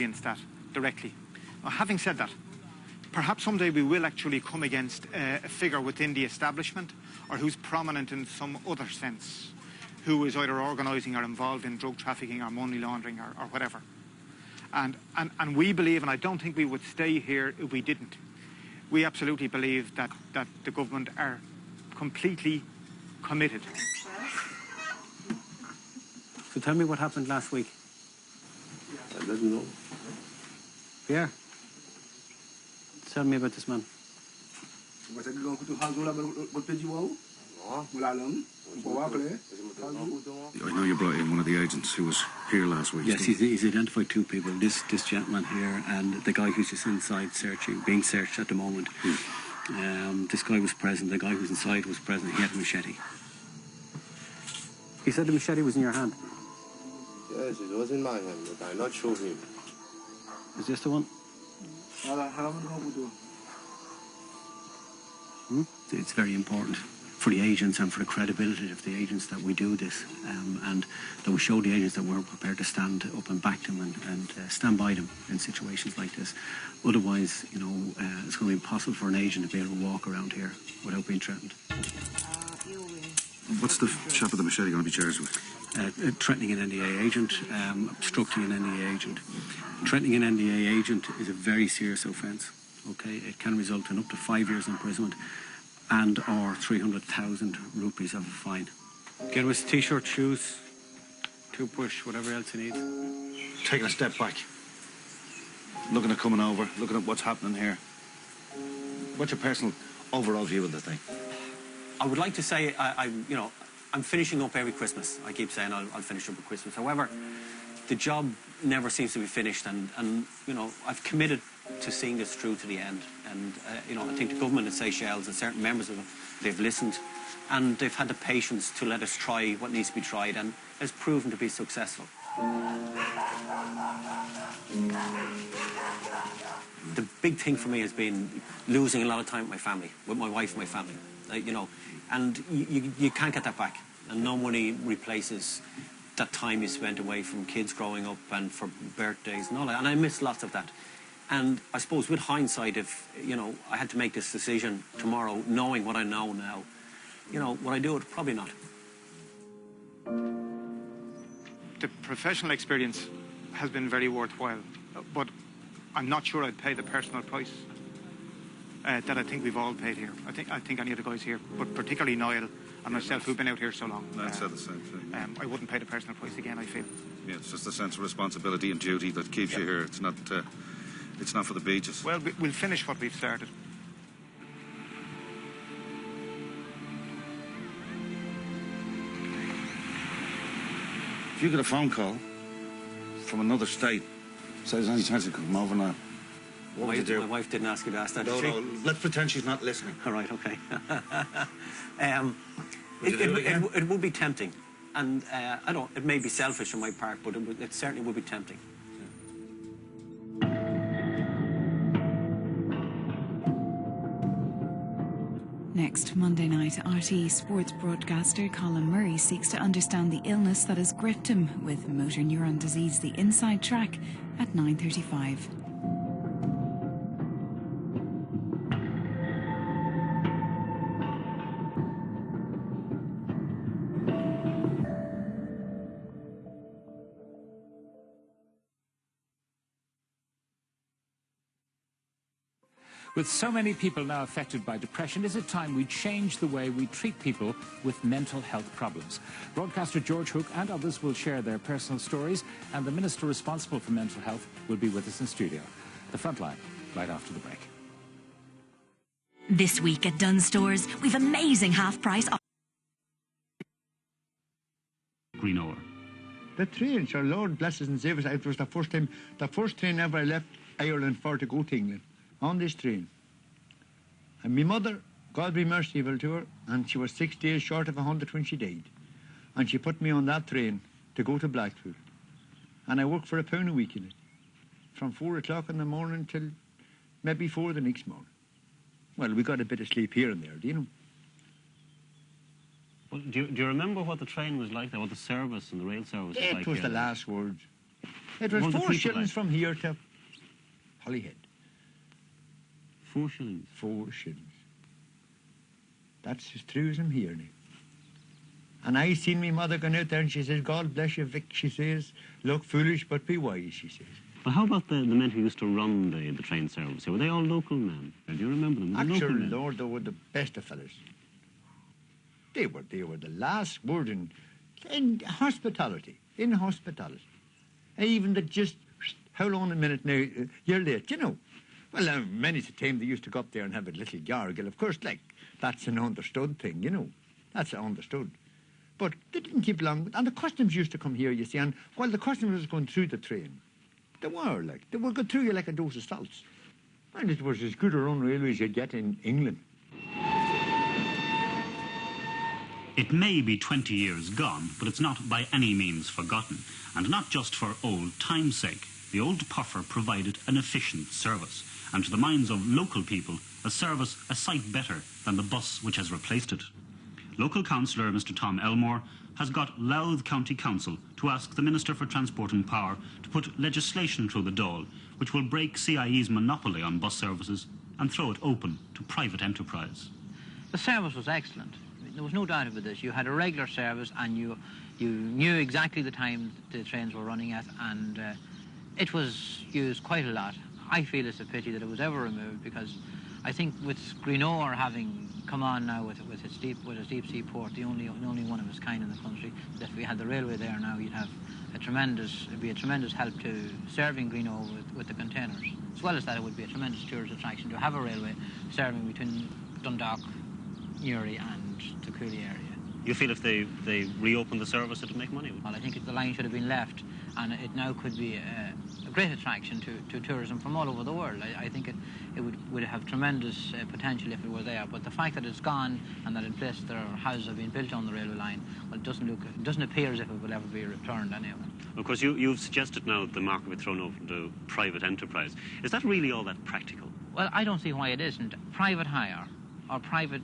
against that directly. Now, having said that, perhaps someday we will actually come against a figure within the establishment or who's prominent in some other sense, who is either organising or involved in drug trafficking or money laundering or whatever. And we believe, and I don't think we would stay here if we didn't, we absolutely believe that the government are completely committed. So tell me what happened last week. I don't know. Pierre, tell me about this man. I know you brought in one of the agents who was here last week. Yes, he's identified two people. This gentleman here and the guy who's just inside being searched at the moment. This guy was present. The guy who's inside was present. He had a machete. He said the machete was in your hand. Yes, it was in my hand, but I'm not sure him. Is this the one? It's very important for the agents and for the credibility of the agents that we do this, and that we show the agents that we're prepared to stand up and back them and stand by them in situations like this. Otherwise, you know, it's going to be impossible for an agent to be able to walk around here without being threatened. What's the chap with the machete going to be charged with? Threatening an NDA agent, obstructing an NDA agent. Threatening an NDA agent is a very serious offence. Okay, it can result in up to 5 years imprisonment and or 300,000 rupees of a fine. Get him his t-shirt, shoes, toothbrush, whatever else he needs. Taking a step back, looking at coming over, looking at what's happening here. What's your personal overall view of the thing? I would like to say, I'm finishing up every Christmas. I keep saying I'll finish up at Christmas. However, the job never seems to be finished, and you know, I've committed to seeing this through to the end. And I think the government of Seychelles and certain members of them, they've listened, and they've had the patience to let us try what needs to be tried, and it's proven to be successful. The big thing for me has been losing a lot of time with my family, with my wife and my family. And you can't get that back, and no money replaces that time you spent away from kids growing up and for birthdays and all that, and I miss lots of that. And I suppose with hindsight, if I had to make this decision tomorrow, knowing what I know now, would I do it? Probably not. The professional experience has been very worthwhile, but I'm not sure I'd pay the personal price that I think we've all paid here. I think any of the guys here, but particularly Niall and myself, who've been out here so long. I'd say the same thing. I wouldn't pay the personal price again, I feel. Yeah, it's just a sense of responsibility and duty that keeps you here. It's not for the beaches. Well, we'll finish what we've started. If you get a phone call from another state, says there's any chance you could come over now, what would you do? My wife didn't ask you to ask that, No, did she? no, let's pretend she's not listening. All right, okay. Would you do it again? It would be tempting. And it may be selfish on my part, but it certainly would be tempting. Next Monday night, RTE sports broadcaster Colin Murray seeks to understand the illness that has gripped him with motor neuron disease, the inside track, at 9:35. With so many people now affected by depression, is it time we change the way we treat people with mental health problems? Broadcaster George Hook and others will share their personal stories, and the Minister responsible for mental health will be with us in studio. The Frontline, right after the break. This week at Dunnes Stores, we've amazing half-price Green Ore. The train, sure, Lord bless us and save us. It was the first train ever I left Ireland for to go to England, on this train. And my mother, God be merciful to her, and she was 6 days short of 100 when she died. And she put me on that train to go to Blackpool. And I worked for £1 a week in it, from 4 o'clock in the morning till maybe 4 the next morning. Well, we got a bit of sleep here and there, do you know? Well, do you remember what the train was like there, what the service and the rail service was like? It was the last words. It was 4 shillings from here to Holyhead. 4 shillings? 4 shillings. That's as true as I'm here now. And I seen me mother going out there and she says, God bless you, Vic, she says, look foolish but be wise, she says. Well, how about the men who used to run the train service here? Were they all local men? Do you remember them? Actually, Lord, they were the best of fellas. They were the last word in hospitality, And even that just, how long a minute now, you're late, you know. Well, many's the time they used to go up there and have a little gargle. Of course, like, that's an understood thing, you know. That's understood. But they didn't keep long. And the customs used to come here, you see, and while the customs was going through the train, they were going through you like a dose of salts. And it was as good a run railway as you'd get in England. It may be 20 years gone, but it's not by any means forgotten. And not just for old time's sake. The old puffer provided an efficient service, and to the minds of local people, a service a sight better than the bus which has replaced it. Local councillor Mr Tom Elmore has got Louth County Council to ask the Minister for Transport and Power to put legislation through the Dáil which will break CIE's monopoly on bus services and throw it open to private enterprise. The service was excellent. There was no doubt about this. You had a regular service and you knew exactly the time the trains were running at, and it was used quite a lot. I feel it's a pity that it was ever removed, because I think with Greenore having come on now with its deep sea port, the only one of its kind in the country, that if we had the railway there now, it'd be a tremendous help to serving Greenore with the containers. As well as that, it would be a tremendous tourist attraction to have a railway serving between Dundalk, Newry and the Cooley area. You feel if they reopened the service, it would make money? Well, I think the line should have been left, and it now could be a great attraction to tourism from all over the world. I think it would have tremendous potential if it were there, but the fact that it's gone and that in place there are houses have been built on the railway line, well, it doesn't appear as if it will ever be returned anyway. Of course, you've suggested now that the market will be thrown open to private enterprise. Is that really all that practical? Well, I don't see why it isn't. Private hire or private